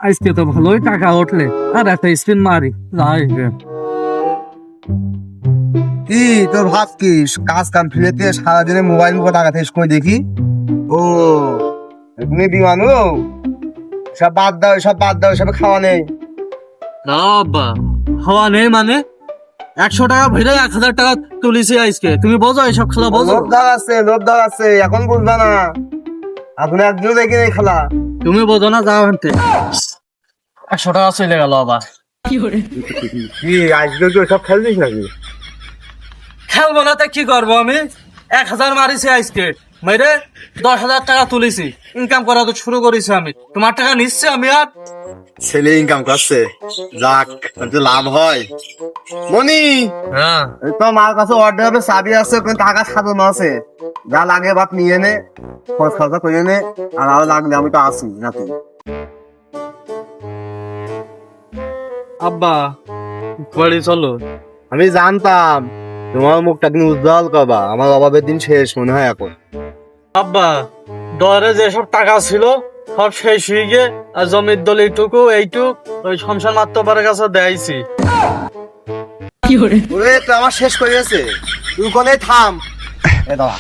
আজকে তো ভালোই টাকা উঠলে, আর একটা স্পিন মারি যাই গে। কি তোর ভাবছিস কাজ কাম ফেলেতে সারাদিনে মোবাইল মুখে টাকা থেস করে দেখি? ও এমনি দিওয়ানো, সব বাদ দাও, সব বাদ দাও, সব খাওয়া নেই। না আব্বা, হওয়া নেই মানে 100 টাকা ভরে 1000 টাকা তুলিছি আজকে। তুমি বোঝো এইসব খেলা বোঝো? লোভ দাও আছে, এখন বুঝবা না। আপনি একদিনও দেখি নেই খেলা। তুমি বোঝো না, যাও হেনতে। 100 টাকা চলে গেল আবার। কি আজকে তুই সব খেলছিস নাকি? খেলবো না তো কি করবো আমি? 1000 মারিছি আজকে, মেরে 10,000 টাকা তুলেছি। ইনকাম করা তো শুরু করেছি আমি। তোমার টাকা নিচ্ছে আমি আর ছেলে ইনকাম করছে, যাক তাতে লাভ হয়। মনি, হ্যাঁ তোর মার কাছে অর্ডার হবে, চাবি আছে, ওখানে টাকা সাজানো আছে। যা লাগে বাপ নিয়ে নে, খরচ খরচা করে নে, আর আরো লাগলে আমি তো আসি নাকি। আব্বা, বাড়ি চলো। আমি জানতাম তোমার মুখটা কিন্তু উজ্জ্বল করবা, আমার অভাবের দিন শেষ মনে হয় এখন। আব্বা, দরে যেসব টাকা ছিল সব শেষ হয়ে গিয়ে, আর জমির দল এইটুক ওই সংসার মাত্রপারের কাছে দেয়াইছি। ওরে তো আমার শেষ করে গেছে, তুই কোনে থাম। এ দাঁড়া।